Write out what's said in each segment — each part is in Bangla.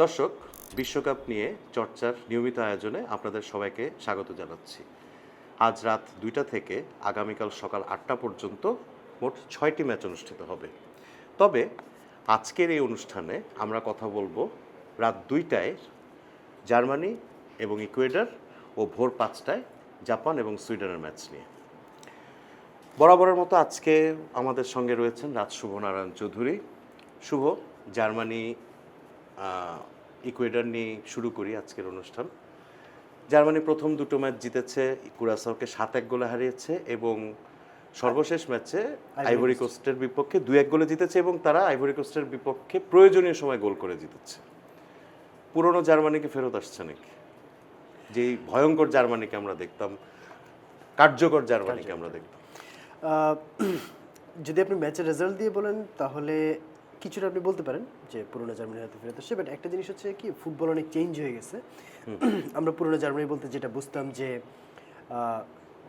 দর্শক, বিশ্বকাপ নিয়ে চর্চার নিয়মিত আয়োজনে আপনাদের সবাইকে স্বাগত জানাচ্ছি। আজ রাত 2টা থেকে আগামীকাল সকাল 8টা পর্যন্ত মোট 6টি ম্যাচ অনুষ্ঠিত হবে। তবে আজকের এই অনুষ্ঠানে আমরা কথা বলবো রাত 2টায় জার্মানি এবং ইকুয়েডর ও ভোর 5টায় জাপান এবং সুইডেনের ম্যাচ নিয়ে। বরাবরের মতো আজকে আমাদের সঙ্গে রয়েছেন রাজ শুভনারায়ণ চৌধুরী। শুভ, জার্মানি ইকুয়েডর নিয়ে শুরু করি আজকের অনুষ্ঠান। জার্মানি প্রথম দুটো ম্যাচ জিতেছে, কুরাসাওকে 7-1 গোলে হারিয়েছে এবং সর্বশেষ ম্যাচে আইভরি কোস্টের বিপক্ষে 2-1 গোলে জিতেছে এবং তারা আইভরি কোস্টের বিপক্ষে প্রয়োজনীয় সময় গোল করে জিতেছে। পুরনো জার্মানিকে ফেরত আসছে নাকি? যেই ভয়ঙ্কর জার্মানিকে আমরা দেখতাম, কার্যকর জার্মানিকে আমরা দেখতাম। যদি আপনি ম্যাচের রেজাল্ট দিয়ে বলেন তাহলে কিছুটা আপনি বলতে পারেন যে পুরোনো জার্মানি হয়তো ফেরত আসছে, বাট একটা জিনিস হচ্ছে কি, ফুটবল অনেক চেঞ্জ হয়ে গেছে। আমরা পুরোনো জার্মানি বলতে যেটা বুঝতাম যে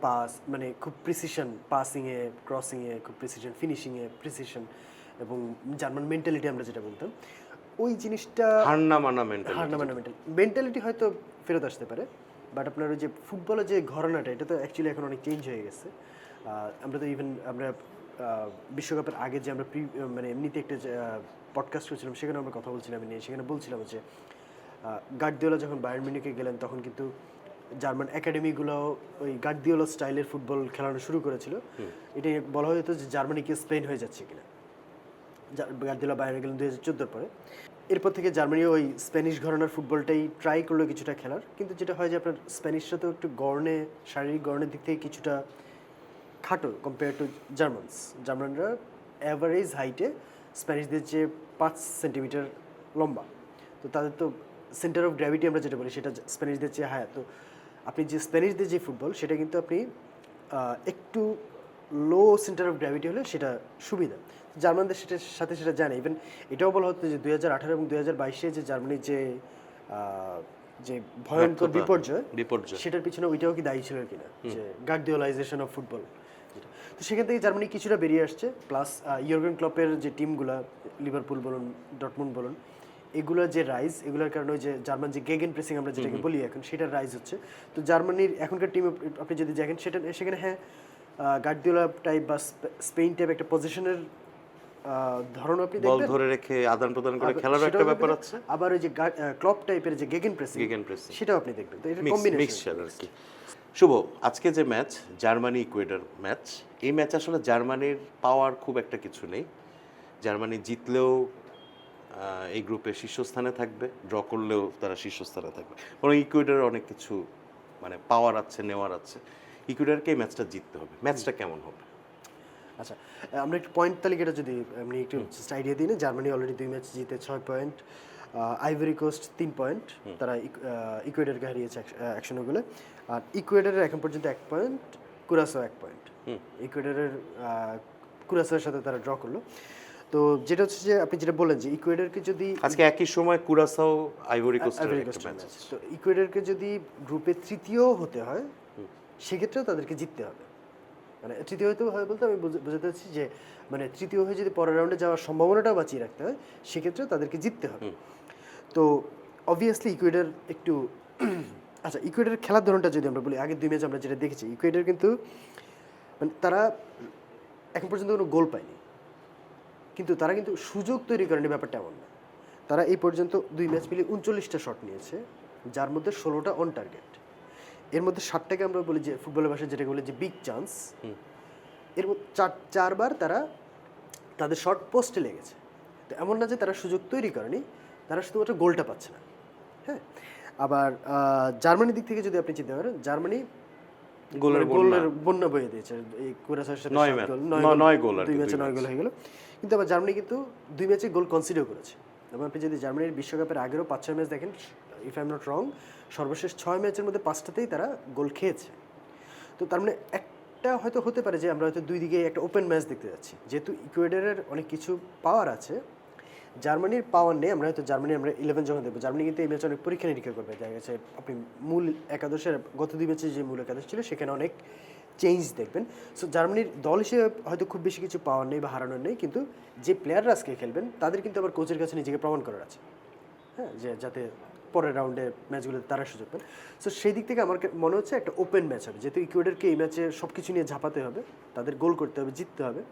পাস মানে খুব প্রিসিশন পাসিংয়ে, ক্রসিংয়ে খুব প্রিসিশন, ফিনিশিংয়ে প্রিসিশন, এবং জার্মান মেন্টালিটি আমরা যেটা বলতাম, ওই জিনিসটা হারনামানা মেন্টালিটি হয়তো ফেরত আসতে পারে। বাট আপনার ওই যে ফুটবলের যে ঘরানাটা, এটা তো অ্যাকচুয়ালি এখন অনেক চেঞ্জ হয়ে গেছে। আমরা তো ইভেন আমরা বিশ্বকাপের আগে যে আমরা মানে এমনিতে একটা পডকাস্ট করছিলাম, সেখানে আমরা কথা বলছিলাম নিয়ে, সেখানে বলছিলাম যে গার্দিওলা যখন বায়ার্ন মিউনিখে গেলেন তখন কিন্তু জার্মান একাডেমিগুলো ওই গার্দিওলা স্টাইলের ফুটবল খেলানো শুরু করেছিল। এটা বলা হতো যে জার্মানিকে স্পেন হয়ে যাচ্ছে কিনা। গার্দিওলা বায়ার্নে গেলেন 2014 পরে। এরপর থেকে জার্মানি ওই স্প্যানিশ ঘরানার ফুটবলটাই ট্রাই করলো কিছুটা খেলার, কিন্তু যেটা হয় যে আপনার স্প্যানিশরা তো একটু গড়নে, শারীরিক গড়নের দিক থেকে কিছুটা খাটো কম্পেয়ার টু জার্মানরা অ্যাভারেজ হাইটে স্প্যানিশদের যে 5 সেন্টিমিটার লম্বা, তো তাদের তো সেন্টার অফ গ্র্যাভিটি আমরা যেটা বলি সেটা স্প্যানিশদের চেয়ে হায়া। তো আপনি যে স্প্যানিশদের যে ফুটবল, সেটা কিন্তু আপনি একটু লো সেন্টার অফ গ্র্যাভিটি হলে সেটা সুবিধা। জার্মানদের সেটার সাথে সেটা জানে। ইভেন এটাও বলা হতো যে 2018 এবং 2022 যে জার্মানির যে ভয়ঙ্কর বিপর্যয়, সেটার পিছনে ওইটাও কি দায়ী ছিল কিনা, যে গার্দিওলাইজেশন অফ ফুটবল। তো সেখান থেকে জার্মানি কিছুটা বেরিয়ে আসছে। প্লাস ইয়র্গেন ক্লপের যে টিমগুলো, লিভারপুল বলুন, ডটমুন্ড বলুন, এগুলোর যে রাইজ, এগুলোর কারণে ওই যে জার্মান যে গেগেন প্রেসিং আমরা যেটাকে বলি এখন, সেটার রাইজ হচ্ছে। তো জার্মানির এখনকার টিম আপনি যদি দেখেন সেখানে হ্যাঁ গার্দিওলা টাইপ বা স্পেন টাইপ একটা পজিশনের ধরন আপনি দেখবেন, বল ধরে রেখে আদান প্রদান করে খেলার একটা ব্যাপার আছে। আবার ওই যে ক্লপ টাইপের যে গেগেন প্রেসিং সেটাও আপনি দেখবেন। তো এটা কম্বিনেশন আর কি। শুভ, আজকে যে ম্যাচ জার্মানি ইকুয়েডর ম্যাচ, এই ম্যাচ আসলে জার্মানির পাওয়ার খুব একটা কিছু নেই। জার্মানি জিতলেও এই গ্রুপে শীর্ষস্থানে থাকবে, ড্র করলেও তারা শীর্ষস্থানে থাকবে। বরং ইকুয়েডরের অনেক কিছু মানে পাওয়ার আছে, নেওয়ার আছে। ইকুয়েডরকে এই ম্যাচটা জিততে হবে। ম্যাচটা কেমন হবে? আচ্ছা, আমরা একটু পয়েন্ট তালিকাটা যদি আমি একটু আইডিয়া দিই না। জার্মানি অলরেডি 2 ম্যাচ জিতে 6 পয়েন্ট, আইভরি কোস্ট 3 পয়েন্ট, তারা ইকুয়েডরকে হারিয়েছে 1 গোলে। আর ইকুয়েডরের এখন পর্যন্ত 1 পয়েন্ট, কুরাসাও 1 পয়েন্ট। ইকুয়েডরের কুরাসাওয়ের সাথে তারা ড্র করলো। তো যেটা হচ্ছে যে আপনি যেটা বললেন যে ইকুয়েডরকে যদি আজকে একই সময় কুরাসাও আইভরি কোস্টের ম্যাচ, তো ইকুয়েডরকে যদি গ্রুপে তৃতীয় হতে হয়, সেক্ষেত্রেও তাদেরকে জিততে হবে। মানে তৃতীয় হতে হয় বলতে আমি বোঝাতে চাচ্ছি যে মানে তৃতীয় হয়ে যদি পরের রাউন্ডে যাওয়ার সম্ভাবনাটাও বাঁচিয়ে রাখতে হয়, সেক্ষেত্রেও তাদেরকে জিততে হবে। তো অবভিয়াসলি ইকুয়েডর একটু আচ্ছা, ইকুয়েডরের খেলার ধরনটা যদি আমরা বলি, আগের 2 ম্যাচ আমরা যেটা দেখেছি, ইকুয়েডর কিন্তু মানে তারা এখন পর্যন্ত কোনো গোল পায়নি, কিন্তু তারা কিন্তু সুযোগ তৈরি করেনি, ব্যাপারটা এমন না। তারা এই পর্যন্ত 2 ম্যাচ মিলিয়ে 39টা শট নিয়েছে, যার মধ্যে 16টা অন টার্গেট। এর মধ্যে 60টাকে আমরা বলি যে ফুটবলের ভাষায় যেটাকে বলি যে বিগ চান্স। এর মধ্যে 4বার তারা তাদের শট পোস্টে লেগেছে। তো এমন না যে তারা সুযোগ তৈরি করেনি, তারা শুধুমাত্র গোলটা পাচ্ছে না। হ্যাঁ, আবার জার্মানির দিক থেকে যদি আপনি চিন্তা করেন, জার্মানি গোলের বন্যা বয়ে দিয়েছে। এই কুরাসাওয়ের সাথে 9 গোল, 2 ম্যাচে 9 গোল হয়ে গেল। কিন্তু আবার জার্মানি কিন্তু 2 ম্যাচে গোল কনসিডার করেছে। এবং আপনি যদি জার্মানির বিশ্বকাপের আগেরও 5-6 ম্যাচ দেখেন, if I am not wrong, সর্বশেষ 6 ম্যাচের মধ্যে 5টাতেই তারা গোল খেয়েছে। তো তার মানে একটা হয়তো হতে পারে যে আমরা হয়তো 2 দিকে একটা ওপেন ম্যাচ দেখতে যাচ্ছি। যেহেতু ইকুয়েডরের অনেক কিছু পাওয়ার আছে, জার্মানির পাওয়ার নেই। আমরা হয়তো জার্মানি আমরা 11 যখন দেখবো, জার্মানি কিন্তু এই ম্যাচে অনেক পরীক্ষা নিরীক্ষা করবে। দেখা গেছে আপনি মূল একাদশের গত 2 ম্যাচে যে মূল একাদশ ছিল, সেখানে অনেক চেঞ্জ দেখবেন। সো জার্মানির দল হিসেবে হয়তো খুব বেশি কিছু পাওয়ার নেই বা হারানোর নেই, কিন্তু যে প্লেয়াররা আজকে খেলবেন তাদের কিন্তু আবার কোচের কাছে নিজেকে প্রমাণ করার আছে। হ্যাঁ, যে যাতে পরের রাউন্ডে ম্যাচগুলোতে তারা সুযোগ পান। সো সেই দিক থেকে আমার মনে হচ্ছে একটা ওপেন ম্যাচ হবে, যেহেতু ইকুয়েডরকে এই ম্যাচে সব কিছু নিয়ে ঝাঁপাতে হবে, তাদের গোল করতে হবে, জিততে হবে,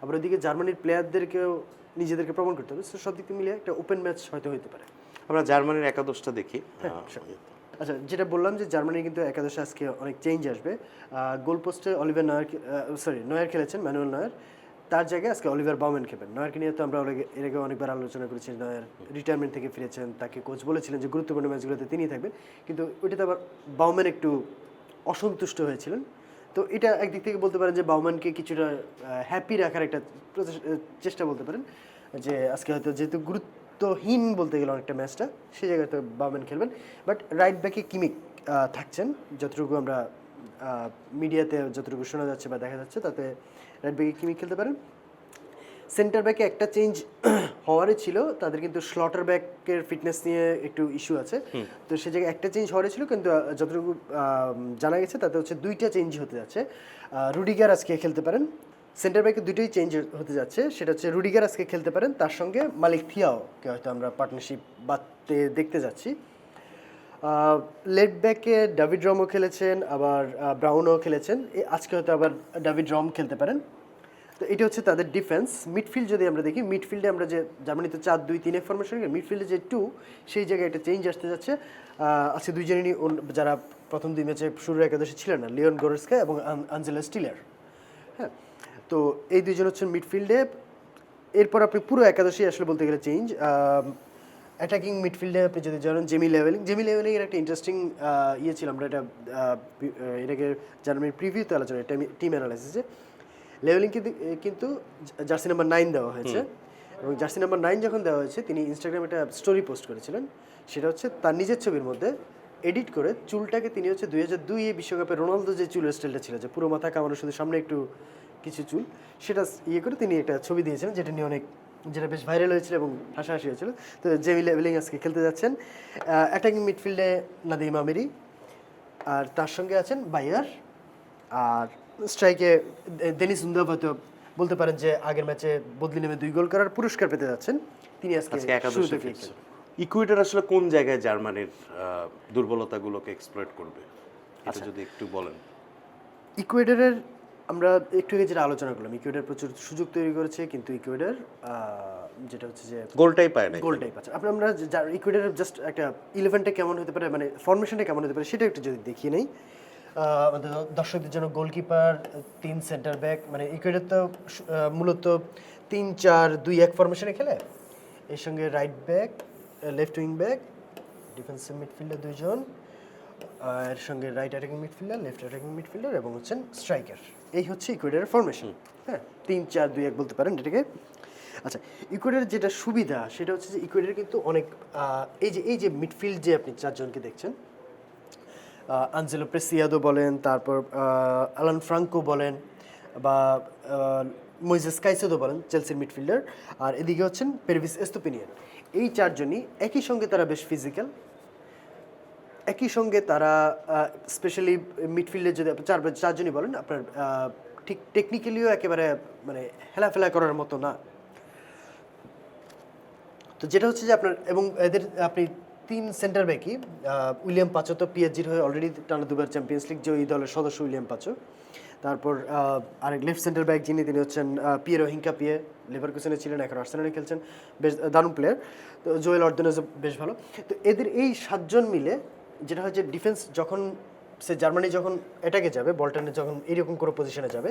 আবার ওইদিকে জার্মানির প্লেয়ারদেরকেও নিজেদেরকে প্রমাণ করতে হবে। সো সব দিক থেকে মিলিয়ে একটা ওপেন ম্যাচ হয়তো হতে পারে। আমরা জার্মানির একাদশটা দেখি। আচ্ছা, যেটা বললাম যে জার্মানির কিন্তু একাদশে আজকে অনেক চেঞ্জ আসবে। গোল পোস্টে অলিভার নয়ার খেলেছেন, ম্যানুয়েল নয়ার। তার জায়গায় আজকে অলিভার বাউম্যান খেলবেন। নয়ারকে নিয়ে তো আমরা এর আগে অনেকবার আলোচনা করেছি। নয়ার রিটায়ারমেন্ট থেকে ফিরেছেন, তাকে কোচ বলেছিলেন যে গুরুত্বপূর্ণ ম্যাচগুলোতে তিনিই থাকবেন, কিন্তু ওইটাতে আবার বাউম্যান একটু অসন্তুষ্ট হয়েছিলেন। তো এটা একদিক থেকে বলতে পারেন যে বাউম্যানকে কিছুটা হ্যাপি রাখার একটা চেষ্টা বলতে পারেন, যে আজকে হয়তো যেহেতু গুরুত্বহীন বলতে গেলে অনেকটা ম্যাচটা, সেই জায়গায় তো বাউম্যান খেলবেন। বাট রাইট ব্যাকে কিমিক থাকছেন, যতটুকু আমরা মিডিয়াতে যতটুকু শোনা যাচ্ছে বা দেখা যাচ্ছে, তাতে রাইট ব্যাকে কিমিক খেলতে পারেন। সেন্টার ব্যাকে একটা চেঞ্জ হওয়ারই ছিল, তাদের কিন্তু স্লটার ব্যাকের ফিটনেস নিয়ে একটু ইস্যু আছে, তো সে জায়গায় একটা চেঞ্জ হওয়ারই ছিল, কিন্তু যতটুকু জানা গেছে তাতে হচ্ছে দুইটা চেঞ্জ হতে যাচ্ছে। রুডিগার আজকে খেলতে পারেন, সেন্টার ব্যাকে দুটোই চেঞ্জ হতে যাচ্ছে, সেটা হচ্ছে রুডিগার আজকে খেলতে পারেন, তার সঙ্গে মালিক থিয়াওকে হয়তো আমরা পার্টনারশিপ বাদতে দেখতে যাচ্ছি। লেফট ব্যাকে ডেভিড রমও খেলেছেন, আবার ব্রাউনও খেলেছেন, আজকে হয়তো আবার ডেভিড রম খেলতে পারেন। তো এটা হচ্ছে তাদের ডিফেন্স। মিডফিল্ড যদি আমরা দেখি, মিডফিল্ডে আমরা যে জার্মানি তো 4-2-3-1 ফরমেশন, মিডফিল্ডে যে 2, সেই জায়গায় একটা চেঞ্জ আসতে যাচ্ছে। আজকে দুইজনেরই যারা প্রথম 2 ম্যাচে শুরুর একাদশে ছিলেন না, লিওন গোরেস্কা এবং আঞ্জেলা স্টিলার। হ্যাঁ, তো এই দুইজন হচ্ছেন মিডফিল্ডে। এরপর আপনি পুরো একাদশী আসলে বলতে গেলে চেঞ্জ। অ্যাটাকিং মিডফিল্ডে আপনি যদি জানেন জেমি লেভেলিং এর একটা ইন্টারেস্টিং ইয়ে ছিল, আমরা এটা এটাকে জার্মানির প্রিভিউতে আলোচনা, টিম অ্যানালাইসিসে লেভেলিং কিন্তু জার্সি নাম্বার 9 দেওয়া হয়েছে, এবং জার্সি নাম্বার 9 যখন দেওয়া হয়েছে, তিনি ইনস্টাগ্রামে একটা স্টোরি পোস্ট করেছিলেন, সেটা হচ্ছে তার নিজের ছবির মধ্যে এডিট করে চুলটাকে তিনি হচ্ছে 2002 বিশ্বকাপে রোনালদো যে চুলের স্টাইলটা ছিল, যে পুরো মাথা কামানো, শুধু সামনে একটু কিছু চুল, সেটা ইয়ে করে তিনি একটা ছবি দিয়েছিলেন, যেটা বেশ ভাইরাল হয়েছিল এবং হাসাহাসি হয়েছিল। তো জেমি লেভেলিং আজকে খেলতে যাচ্ছেন। অ্যাটাকিং মিডফিল্ডে নাদিম আমিরি, আর তার সঙ্গে আছেন বায়ার, আর স্ট্রাইকে দেনিস উন্দাভ, হয়তো বলতে পারেন যে আগের ম্যাচে বদলি নেমে 2 গোল করার পুরস্কার পেতে যাচ্ছেন, তিনি আজকে শুরুতে খেলছেন। ইকুয়েডর আসলে কোন জায়গায় জার্মানির দুর্বলতাগুলোকে এক্সপ্লয়েট করবে, এটা যদি একটু বলেন। ইকুয়েডরের আমরা একটু আগে যেটা আলোচনা করলাম, ইকুয়েডর প্রচুর সুযোগ তৈরি করেছে, কিন্তু ইকুয়েডর যেটা হচ্ছে যে গোলটাই পায় না, গোলটাই পাচ্ছে। আমরা ইকুয়েডরের জাস্ট একটা 11টা কেমন হতে পারে, মানে ফরমেশনটা কেমন হতে পারে, সেটা একটু যদি দেখিয়ে নেই আমাদের দর্শকদের জন্য। গোলকিপার, 3 সেন্টার ব্যাক, মানে ইকুয়েডর তো মূলত 3-4-2-1 ফরমেশনে খেলে, এর সঙ্গে right back, left wing back, defensive midfielder 2 জন, এর সঙ্গে right attacking midfielder, left attacking midfielder এবং হচ্ছেন স্ট্রাইকার। এই হচ্ছে ইকুয়েডরের ফরমেশন। হ্যাঁ, 3-4-2-1 বলতে পারেন এটাকে। আচ্ছা, ইকুয়েডরের যেটা সুবিধা সেটা হচ্ছে যে ইকুয়েডর কিন্তু অনেক এই যে মিডফিল্ড যে আপনি 4 জনকে দেখছেন, আনজেলো প্রেসিয়াদো বলেন, তারপর আলান ফ্রাঙ্কো বলেন, বা মইজেস কাইসেদো বলেন, চেলসির মিডফিল্ডার, আর এদিকে হচ্ছেন পেরভিস এস্তোপিনিয়ান। এই 4 জনই একই সঙ্গে তারা বেশ ফিজিক্যাল, একই সঙ্গে তারা স্পেশালি মিডফিল্ডে যদি আপনি 4 জনই বলেন, আপনার ঠিক টেকনিক্যালিও একেবারে মানে হেলাফেলা করার মতো না। তো যেটা হচ্ছে যে আপনার, এবং এদের আপনি 3 সেন্টার ব্যাকই, উইলিয়াম পাচো তো পিএসজির হয়ে অলরেডি টানা 2বার চ্যাম্পিয়ন্স লিগ জয়ী দলের সদস্য উইলিয়াম পাচো। তারপর আরেক লেফট সেন্টার ব্যাক যিনি, তিনি হচ্ছেন পিয়েরো হিঙ্কাপিয়ে, লেভারকুসেনে ছিলেন, এখন আর্সেনালে খেলছেন, বেশ দারুণ প্লেয়ার। তো জোয়েল অর্দনেজও বেশ ভালো। তো এদের এই 7 জন মিলে যেটা হয় যে ডিফেন্স যখন জার্মানি যখন অ্যাটাকে যাবে, বলটা যখন এইরকম কোনো পজিশনে যাবে,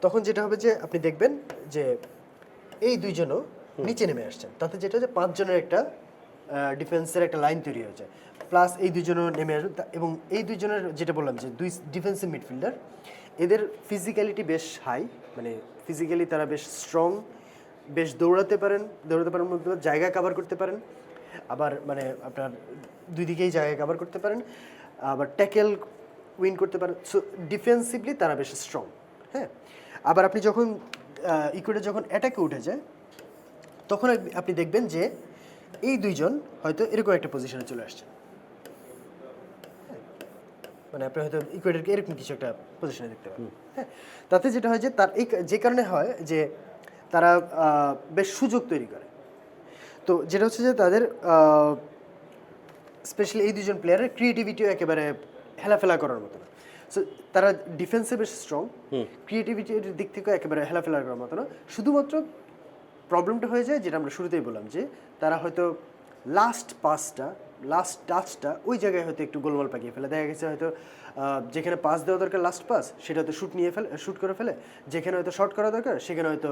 তখন যেটা হবে যে আপনি দেখবেন যে এই 2 জনও নিচে নেমে আসছেন, তাতে যেটা হচ্ছে 5 জনের একটা ডিফেন্সের একটা লাইন তৈরি হয়ে যায়, প্লাস এই 2 জনও নেমে আসবে। এবং এই 2 জনের যেটা বললাম যে 2 ডিফেন্সিভ মিডফিল্ডার, এদের ফিজিক্যালিটি বেশ হাই, মানে ফিজিক্যালি তারা বেশ স্ট্রং, বেশ দৌড়াতে পারেন মধ্যে জায়গা কভার করতে পারেন, আবার মানে আপনার 2 দিকেই জায়গা কভার করতে পারেন, আবার ট্যাকেল উইন করতে পারেন। সো ডিফেন্সিভলি তারা বেশ স্ট্রং। হ্যাঁ, আবার আপনি যখন ইকুয়েডর যখন অ্যাটাকে উঠে যায়, তখন আপনি দেখবেন যে এই 2 জন হয়তো এরকম একটা পজিশনে চলে আসছে, মানে আপনি হয়তো ইকুয়েডরকে এরকম কিছু একটা পজিশনে দেখতে পাবেন। হ্যাঁ, তাতে যেটা হয় যে তার যে কারণে হয় যে তারা বেশ সুযোগ তৈরি করে। তো যেটা হচ্ছে যে তাদের স্পেশালি এই দুজন প্লেয়ারের ক্রিয়েটিভিটিও একেবারে হেলাফেলা করার মতো না। সো তারা ডিফেন্সে বেশ স্ট্রং, ক্রিয়েটিভিটির দিক থেকেও একেবারে হেলাফেলা করার মতো না। শুধুমাত্র প্রবলেমটা হয়ে যায় যেটা আমরা শুরুতেই বললাম, যে তারা হয়তো লাস্ট টাচটা ওই জায়গায় হয়তো একটু গোলমাল পাকিয়ে ফেলে। দেখা গেছে হয়তো যেখানে পাস দেওয়া দরকার লাস্ট পাস, সেটা হয়তো শ্যুট করে ফেলে, যেখানে হয়তো শর্ট করা দরকার সেখানে হয়তো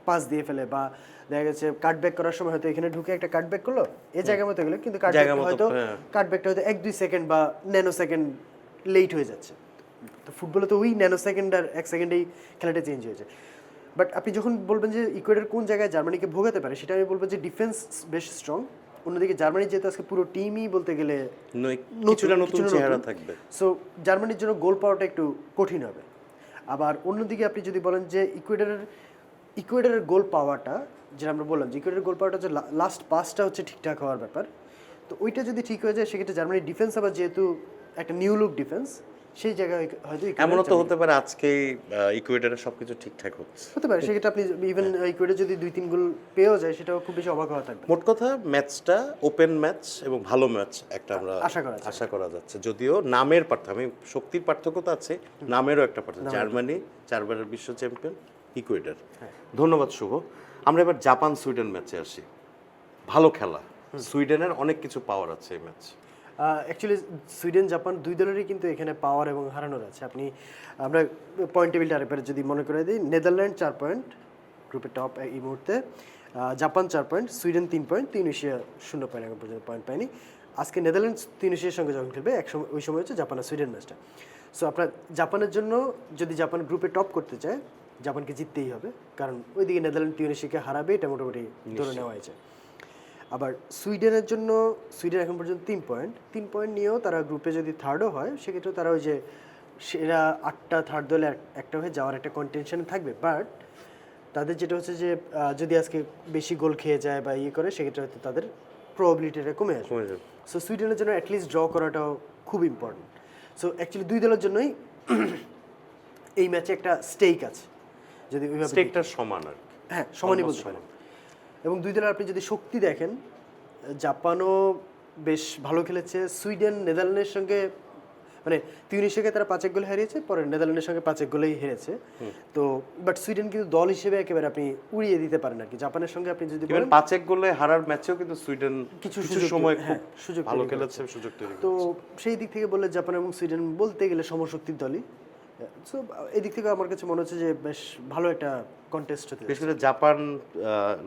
পাস দিয়ে ফেলে, বা দেখা গেছে কাটব্যাক করার সময় হয়তো এখানে ঢুকে একটা কাটব্যাক করলো এই জায়গার মতো গেলো, কিন্তু কাটব্যাকটা হয়তো 1-2 সেকেন্ড বা ন্যানো সেকেন্ড লেট হয়ে যাচ্ছে। তো ফুটবলে তো ওই ন্যানো সেকেন্ড আর 1 সেকেন্ডেই খেলাটা চেঞ্জ হয়ে যায়। বাট আপনি যখন বলবেন যে ইকুয়েডর কোন জায়গায় জার্মানিকে ভোগাতে পারে, সেটা আমি বলবো যে ডিফেন্স বেশ স্ট্রং। অন্যদিকে জার্মানি যেহেতু আজকে পুরো টিমই বলতে গেলে নতুন চেহারা থাকবে, সো জার্মানির জন্য গোল পাওয়াটা একটু কঠিন হবে। আবার অন্যদিকে আপনি যদি বলেন যে ইকুয়েডরের গোল পাওয়াটা, যেটা আমরা বললাম যে ইকুয়েডরের গোল পাওয়াটা হচ্ছে লাস্ট পাসটা হচ্ছে ঠিকঠাক হওয়ার ব্যাপার। তো ওইটা যদি ঠিক হয়ে যায় সেক্ষেত্রে জার্মানির ডিফেন্স আবার যেহেতু একটা নিউ লুক ডিফেন্স, সেই জায়গায় হয়তো এমনও তো হতে পারে আজকে ইকুয়েডরের সবকিছু ঠিকঠাক হতে পারে। সেক্ষেত্রে আপনি ইভেন ইকুয়েডর যদি 2-3 গোল পেয়েও যায়, সেটাও খুব বেশি অবাক হওয়া থাকবে। মোট কথা ম্যাচটা ওপেন ম্যাচ এবং ভালো ম্যাচ একটা আমরা আশা করা যাচ্ছে। যদিও নামের পার্থক্য, শক্তির পার্থক্য তো আছে, নামেরও একটা পার্থক্য। জার্মানি 4 বারের বিশ্ব চ্যাম্পিয়ন, ইকুয়েডর। ধন্যবাদ শুভ। আমরা এবার জাপান সুইডেন ম্যাচে আসি। ভালো খেলা, সুইডেনের অনেক কিছু পাওয়ার আছে এই ম্যাচ। অ্যাকচুয়ালি সুইডেন জাপান দুই দলেরই কিন্তু এখানে পাওয়ার এবং হারানোর আছে। আমরা পয়েন্ট টেবিলটা আরেকবার যদি মনে করে দিই, নেদারল্যান্ড 4 পয়েন্ট, গ্রুপের টপ এই মুহূর্তে। Japan 4 point, Sweden 3 point, Tunisia 0 point, এখন পর্যন্ত পয়েন্ট পায়নি। আজকে নেদারল্যান্ডস তিউনিসিয়ার সঙ্গে যখন খেলবে ওই সময় হচ্ছে জাপান আর সুইডেন ম্যাচটা। সো আপনার জাপানের জন্য যদি জাপান গ্রুপে টপ করতে চায়, জাপানকে জিততেই হবে, কারণ ওইদিকে নেদারল্যান্ড তিউনিসিয়াকে হারাবে, এটা মোটামুটি ধরে নেওয়া হয়েছে। আবার সুইডেনের জন্য সুইডেন এখন পর্যন্ত 3 পয়েন্ট নিয়েও তারা গ্রুপে যদি থার্ডও হয়, সেক্ষেত্রে তারা ওই যে সেরা 8টা থার্ড দলে একটা হয়ে যাওয়ার একটা কন্টেনশন থাকবে। বাট তাদের যেটা হচ্ছে যে যদি আজকে বেশি গোল খেয়ে যায় বা করে, সেক্ষেত্রে হয়তো তাদের প্রবাবিলিটিটা কমে আসবে। সো সুইডেনের জন্য অ্যাটলিস্ট ড্র করাটাও খুব ইম্পর্টেন্ট। সো অ্যাকচুয়ালি দুই দলের জন্যই এই ম্যাচে একটা স্টেক আছে, যদি স্টেকটা সমান আর হ্যাঁ সমানই বলতে পারেন। এবং দুই দলের আপনি যদি শক্তি দেখেন, জাপানও বেশ ভালো খেলেছে, সুইডেন নেদারল্যান্ডের সঙ্গে মানে তিউনিসিয়াকে তারা 5 গোলে হারিয়েছে, পরে নেদারল্যান্ডের সঙ্গে 5 গোলেই হেরেছে। তো বাট সুইডেন কিন্তু দল হিসেবে একেবারে আপনি উড়িয়ে দিতে পারেন আর কি। জাপানের সঙ্গে আপনি যদি বলেন 5 গোলে হারার ম্যাচেও কিন্তু সুইডেন কিছু সময় সুযোগ ভালো খেলেছে, সুযোগ তৈরি তো সেই দিক থেকে বললে জাপান এবং সুইডেন বলতে গেলে সমশক্তির দলই। সো এই দিক থেকে আমার কাছে মনে হচ্ছে যে বেশ ভালো একটা কন্টেস্ট হতে বিশেষ করে জাপান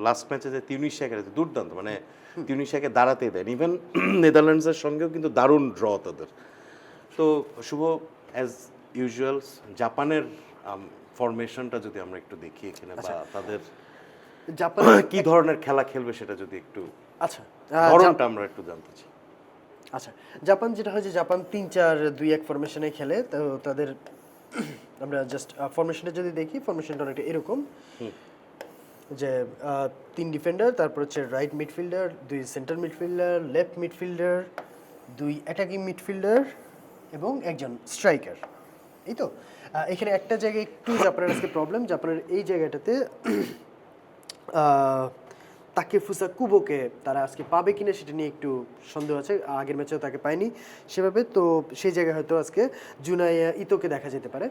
লাস্ট ম্যাচে যে তিউনিসিয়াকে হারিয়েছে, দুর্দান্ত, মানে তিউনিসিয়াকে দাঁড়াতে দেন। ইভেন নেদারল্যান্ডসের সঙ্গেও কিন্তু দারুণ ড্র তাদের। তো শুভ, অ্যাজ ইউজুয়াল জাপানের ফরমেশনটা যদি আমরা একটু দেখি এখানে, বা তাদের জাপান কি ধরনের খেলা খেলবে সেটা যদি একটু আচ্ছা ধরনটা আমরা একটু জানতে চাই। আচ্ছা, জাপান যেটা হয় যে জাপান 3-4-2-1 ফরমেশনে খেলে। তো তাদের আমরা জাস্ট ফরমেশনটা যদি দেখি, ফরমেশনটা অনেকটা এরকম যে 3 ডিফেন্ডার, তারপর হচ্ছে right midfielder, 2 centre midfielder, left midfielder, 2 attacking midfielder এবং 1 স্ট্রাইকার। এই তো এখানে একটা জায়গায় একটু জাপানের আজকে প্রবলেম, জাপানের এই জায়গাটাতে তাকেফুসা কুবোকে তারা আজকে পাবে কিনা সেটা নিয়ে একটু সন্দেহ আছে। আগের ম্যাচেও তাকে পায়নি সেভাবে, তো সেই জায়গায় হয়তো আজকে জুনাইয়া ইতোকে দেখা যেতে পারে।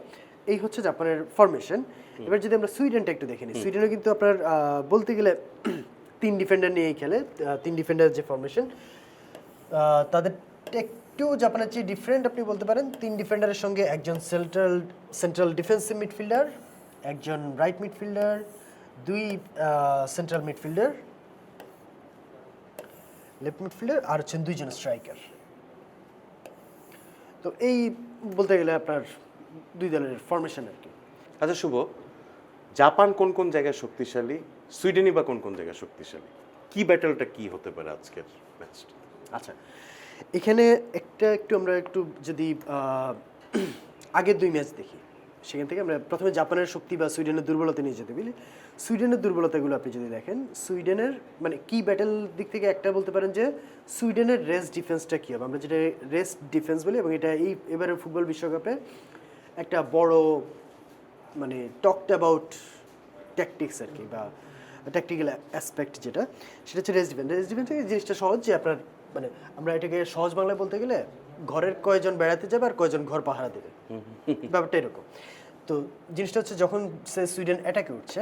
এই হচ্ছে জাপানের ফরমেশন। এবার যদি আমরা সুইডেনটা একটু দেখে নিই, সুইডেনও কিন্তু আপনার বলতে গেলে 3 ডিফেন্ডার নিয়েই খেলে। 3 ডিফেন্ডার যে ফরমেশন, তাদের একটু জাপানের চেয়ে ডিফারেন্ট আপনি বলতে পারেন। 3 ডিফেন্ডারের সঙ্গে 1 central defensive midfielder, 1 right midfielder, 2 central midfielder, left midfielder, আর হচ্ছেন 2 স্ট্রাইকার। তো এই বলতে গেলে আপনার দুই দলের ফরমেশন আর কি। আচ্ছা শুভ, জাপান কোন কোন জায়গায় শক্তিশালী, সুইডেনই বা কোন কোন জায়গায় শক্তিশালী, কি ব্যাটেলটা কি হতে পারে আজকের ম্যাচটা? আচ্ছা, এখানে একটু আমরা যদি আগের 2 ম্যাচ দেখি, সেখান থেকে আমরা প্রথমে জাপানের শক্তি বা সুইডেনের দুর্বলতা নিয়ে যেতে বলি। সুইডেনের দুর্বলতাগুলো আপনি যদি দেখেন, সুইডেনের মানে কি ব্যাটেল দিক থেকে একটা বলতে পারেন যে সুইডেনের রেস্ট ডিফেন্সটা কী হবে, আমরা যেটা রেস্ট ডিফেন্স বলি, এবং এটা এবারের ফুটবল বিশ্বকাপে একটা বড় মানে টকড অ্যাবাউট ট্যাকটিক্স আর কি, বা ট্যাকটিক্যাল অ্যাসপেক্ট যেটা, সেটা হচ্ছে রেস ডিফেন্স। রেস ডিফেন্সে জিনিসটা সহজ, যে আপনার মানে আমরা এটাকে সহজ বাংলায় বলতে গেলে ঘরের কয়জন বেড়াতে যাবে আর কয়জন ঘর পাহারা দেবে, ব্যাপারটা এরকম। তো জিনিসটা হচ্ছে যখন সে সুইডেন অ্যাটাকে উঠছে,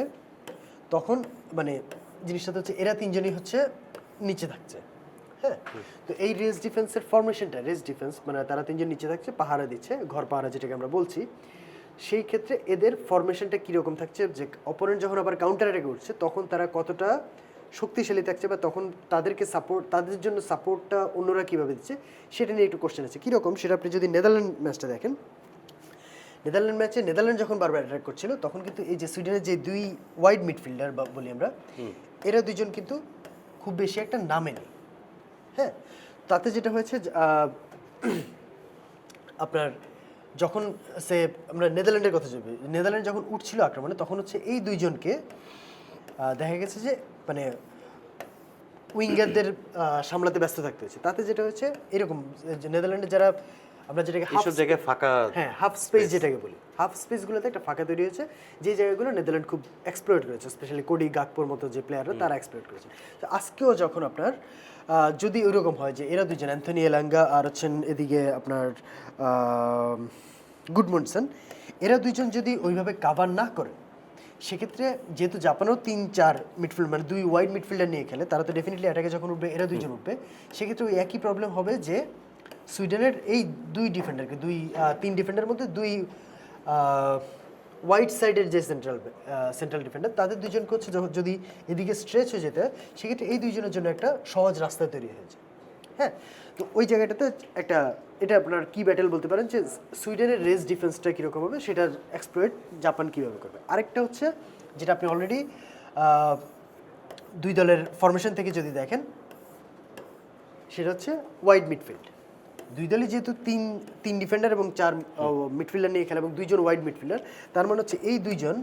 তখন মানে জিনিসটা তো হচ্ছে এরা তিনজনই হচ্ছে নিচে থাকছে, হ্যাঁ। তো এই রেস ডিফেন্সের ফরমেশনটা, রেস ডিফেন্স মানে তারা তিনজন নিচে থাকছে, পাহারা দিচ্ছে, ঘর পাহারা যেটাকে আমরা বলছি। সেই ক্ষেত্রে এদের ফরমেশনটা কীরকম থাকছে, যে অপোনেন্ট যখন আবার কাউন্টার অ্যাটাকে উঠছে তখন তারা কতটা শক্তিশালী থাকছে, বা তখন তাদেরকে সাপোর্ট, তাদের জন্য সাপোর্টটা অন্যরা কীভাবে দিচ্ছে সেটা নিয়ে একটু কোশ্চেন আছে। কীরকম সেটা আপনি যদি নেদারল্যান্ড ম্যাচটা দেখেন, নেদারল্যান্ড ম্যাচে নেদারল্যান্ড যখন বারবার অ্যাটাক করছিল তখন কিন্তু এই যে সুইডেনের যে দুই ওয়াইড মিডফিল্ডার বা বলি আমরা, এরা দুজন কিন্তু খুব বেশি একটা নামেনি, হ্যাঁ। তাতে যেটা হয়েছে আপনার যখন সে আমরা নেদারল্যান্ডের কথা যাবে, নেদারল্যান্ড যখন উঠছিল আক্রমণে তখন হচ্ছে এই দুইজনকে দেখা গেছে যে মানে উইঙ্গারদের সামলাতে ব্যস্ত থাকতে হয়েছে। তাতে যেটা হচ্ছে এরকম যে নেদারল্যান্ডে যারা আমরা যেটাকে এইসব জায়গায় ফাঁকা, হ্যাঁ হাফ স্পেস যেটাকে বলি, হাফ স্পেসগুলোতে একটা ফাঁকা তৈরি হয়েছে, যে জায়গাগুলো নেদারল্যান্ড খুব এক্সপ্লয়েট করেছে, স্পেশালি কোডি গাকপোর মতো যে প্লেয়াররা তারা এক্সপ্লয়েট করেছে। তো আজকেও যখন আপনার যদি ওইরকম হয় যে এরা দুজন অ্যান্থনি এলাঙ্গা আর হচ্ছেন এদিকে আপনার গুডমুন্ডসন, এরা দুইজন যদি ওইভাবে কাভার না করে, সেক্ষেত্রে যেহেতু জাপানও 3-4 মিডফিল্ড মানে দুই ওয়াইড মিডফিল্ডার নিয়ে খেলে, তারা তো ডেফিনেটলি অ্যাটাকে যখন উঠবে এরা দুইজন উঠবে, সেক্ষেত্রে ওই একই প্রবলেম হবে যে সুইডেনের এই দুই ডিফেন্ডারকে তিন ডিফেন্ডারের মধ্যে দুই হোয়াইট সাইডের যে সেন্ট্রাল ডিফেন্ডার তাদের দুজনকে হচ্ছে যদি এদিকে স্ট্রেচ হয়ে যেতে, সেক্ষেত্রে এই দুইজনের জন্য একটা সহজ রাস্তা তৈরি হয়েছে, হ্যাঁ। তো ওই জায়গাটাতে একটা এটা আপনার কি ব্যাটেল বলতে পারেন, যে সুইডেনের রেস ডিফেন্সটা কীরকম হবে সেটার এক্সপ্লয়েট জাপান কীভাবে করবে। আরেকটা হচ্ছে যেটা আপনি অলরেডি দুই দলের ফরমেশন থেকে যদি দেখেন, সেটা হচ্ছে ওয়াইড মিডফিল্ড। দুই দলই যেহেতু তিন ডিফেন্ডার এবং 4 মিডফিল্ডার নিয়ে খেলে এবং দুইজন ওয়াইড মিডফিল্ডার, তার মানে হচ্ছে এই দুইজন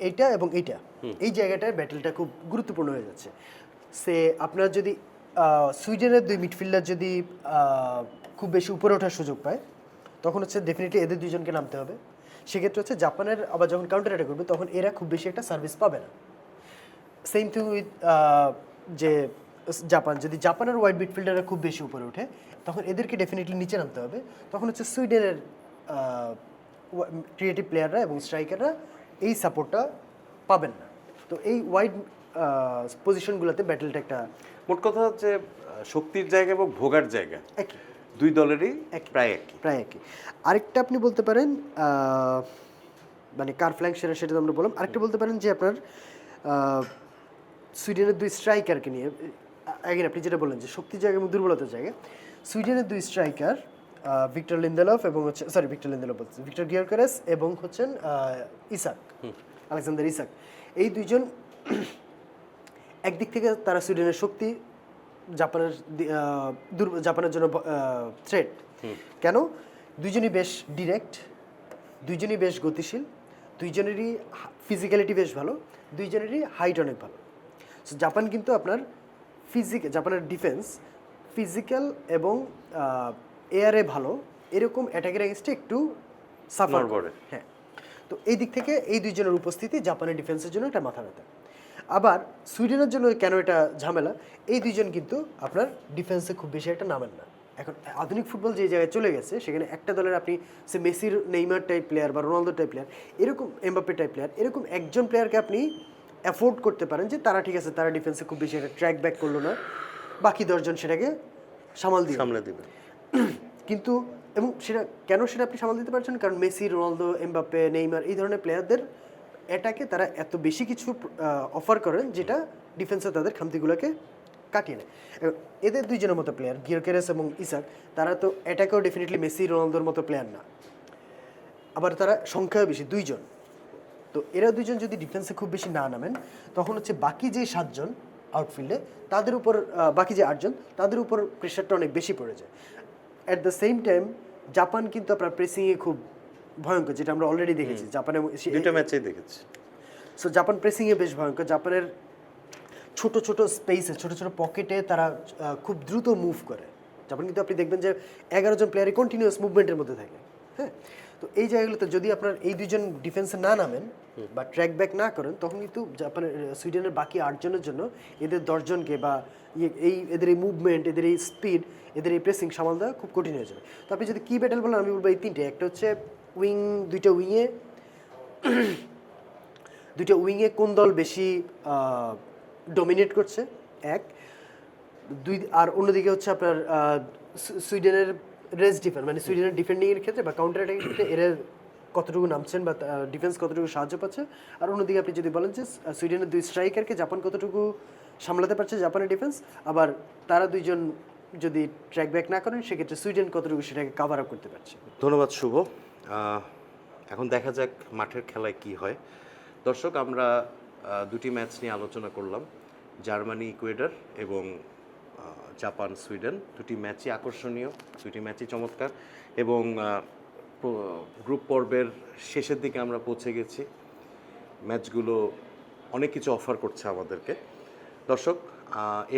এইটা এবং এইটা, এই জায়গাটায় ব্যাটেলটা খুব গুরুত্বপূর্ণ হয়ে যাচ্ছে। সে আপনার যদি সুইডেনের দুই মিডফিল্ডার যদি খুব বেশি উপরে ওঠার সুযোগ পায়, তখন হচ্ছে ডেফিনেটলি এদের দুইজনকে নামতে হবে। সেক্ষেত্রে হচ্ছে জাপানের আবার যখন কাউন্টার অ্যাটাক করবে তখন এরা খুব বেশি একটা সার্ভিস পাবে না। সেম থিং উইথ যে জাপানের ওয়াইড মিডফিল্ডাররা খুব বেশি উপরে ওঠে, তখন এদেরকে ডেফিনেটলি নিচে নামতে হবে। তখন হচ্ছে সুইডেনের ক্রিয়েটিভ প্লেয়াররা এবং স্ট্রাইকাররা এই সাপোর্টটা পাবেন না। তো এই ওয়াইড পজিশনগুলোতে ব্যাটেলটা একটা, মোট কথা হচ্ছে শক্তির জায়গা এবং ভোগার জায়গা একই, দুই দলেরই প্রায় একই। আরেকটা আপনি বলতে পারেন মানে কার ফ্ল্যাঙ্ক সেরা সেটা তো আমরা বললাম। আরেকটা বলতে পারেন যে আপনার সুইডেনের দুই স্ট্রাইকারকে নিয়ে, আগের আপনি যেটা বললেন যে শক্তির জায়গা এবং দুর্বলতার জায়গা, সুইডেনের দুই স্ট্রাইকার ভিক্টর লিন্দেলফ এবং হচ্ছে ভিক্টর গিয়ারকারেস এবং হচ্ছেন আলেকজান্ডার ইসাক। এই দুইজন একদিক থেকে তারা সুইডেনের শক্তি, জাপানের জন্য থ্রেট। কেন? দুইজনই বেশ ডিরেক্ট, দুইজনই বেশ গতিশীল, দুইজনেরই ফিজিক্যালিটি বেশ ভালো, দুইজনেরই হাইট অনেক ভালো। সো জাপান কিন্তু আপনার জাপানের ডিফেন্স ফিজিক্যাল এবং এয়ারে ভালো, এরকম অ্যাটাকের এগেইনস্টে একটু সাফার করে, হ্যাঁ। তো এই দিক থেকে এই দুইজনের উপস্থিতি জাপানের ডিফেন্সের জন্য একটা মাথা ব্যথা। আবার সুইডেনের জন্য কেন এটা ঝামেলা, এই দুইজন কিন্তু আপনার ডিফেন্সে খুব বেশি একটা নামেন না। এখন আধুনিক ফুটবল যে জায়গায় চলে গেছে, সেখানে একটা দলের আপনি সে মেসির, নেইমার টাইপ প্লেয়ার বা রোনালদো টাইপ প্লেয়ার, এরকম এমবাপ্পে টাইপ প্লেয়ার, এরকম একজন প্লেয়ারকে আপনি অ্যাফোর্ড করতে পারেন যে তারা ঠিক আছে, তারা ডিফেন্সে খুব বেশি একটা ট্র্যাক ব্যাক করলো না, বাকি 10 জন সেটাকে সামলে দিবে। কিন্তু এবং সেটা আপনি সামাল দিতে পারছেন, কারণ মেসি, রোনালদো, এমবাপ্পে, নেইমার এই ধরনের প্লেয়ারদের এটাকে তারা এত বেশি কিছু অফার করেন যেটা ডিফেন্সে তাদের খামতিগুলোকে কাটিয়ে নেয়। এদের দুইজনের মতো প্লেয়ার গিয়ারকারেস এবং ইসাক, তারা তো এটাকেও ডেফিনেটলি মেসি, রোনালদোর মতো প্লেয়ার না, আবার তারা সংখ্যাও বেশি, দুইজন। তো এরা দুইজন যদি ডিফেন্সে খুব বেশি না নামেন, তখন হচ্ছে বাকি যে 7 জন আউটফিল্ডে তাদের উপর, বাকি যে 8 জন তাদের উপর প্রেশারটা অনেক বেশি পড়ে যায়। At the same time Japan কিন্তু আপনার প্রেসিংয়ে খুব ভয়ঙ্কর, যেটা আমরা অলরেডি দেখেছি জাপানে দুটো ম্যাচেই দেখেছি। সো জাপান প্রেসিংয়ে বেশ ভয়ঙ্কর। জাপানের ছোট ছোট স্পেসে, ছোট ছোট পকেটে তারা খুব দ্রুত মুভ করে। জাপান কিন্তু আপনি দেখবেন যে 11 জন প্লেয়ারই কন্টিনিউয়াস মুভমেন্টের মধ্যে থাকে, হ্যাঁ। তো এই জায়গাগুলোতে যদি আপনার এই দুইজন ডিফেন্সে না নামেন, বা ট্র্যাক ব্যাক না করেন, তখন কিন্তু জাপানের সুইডেনের বাকি 8 জনের জন্য এদের 10 জনকে বা এদের এই মুভমেন্ট, এদের এই স্পিড, এদের এই প্রেসিং সামাল দেওয়া খুব কঠিন হয়ে যাবে। তো আপনি যদি কি ব্যাটেল বলেন, আমি বলবো এই তিনটে। একটা হচ্ছে দুইটা উইংয়ে কোন দল বেশি ডমিনেট করছে, এক। আর অন্যদিকে হচ্ছে আপনার সুইডেনের রেস ডিফেন্স, মানে সুইডেনের ডিফেন্ডিংয়ের ক্ষেত্রে বা কাউন্টার অ্যাটাকের ক্ষেত্রে এরা কতটুকু নামছেন বা ডিফেন্স কতটুকু সাহায্য পাচ্ছে। আর অন্যদিকে আপনি যদি বলেন যে সুইডেনের 2 স্ট্রাইকারকে জাপান কতটুকু সামলাতে পারছে, জাপানের ডিফেন্স, আবার তারা দুইজন যদি ট্র্যাক ব্যাক না করেন সেক্ষেত্রে সুইডেন কতটুকু সেটাকে কাভার আপ করতে পারছে। ধন্যবাদ শুভ। এখন দেখা যাক মাঠের খেলায় কি হয়। দর্শক, আমরা দুটি ম্যাচ নিয়ে আলোচনা করলাম, জার্মানি ইকুয়েডর এবং জাপান সুইডেন। দুটি ম্যাচই আকর্ষণীয়, দুটি ম্যাচই চমৎকার, এবং গ্রুপ পর্বের শেষের দিকে আমরা পৌঁছে গেছি। ম্যাচগুলো অনেক কিছু অফার করছে আমাদেরকে। দর্শক,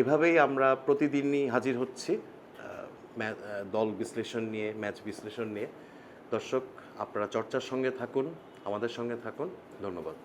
এভাবেই আমরা প্রতিদিনই হাজির হচ্ছি দল বিশ্লেষণ নিয়ে, ম্যাচ বিশ্লেষণ নিয়ে। দর্শক, আপনারা চর্চার সঙ্গে থাকুন, আমাদের সঙ্গে থাকুন। ধন্যবাদ।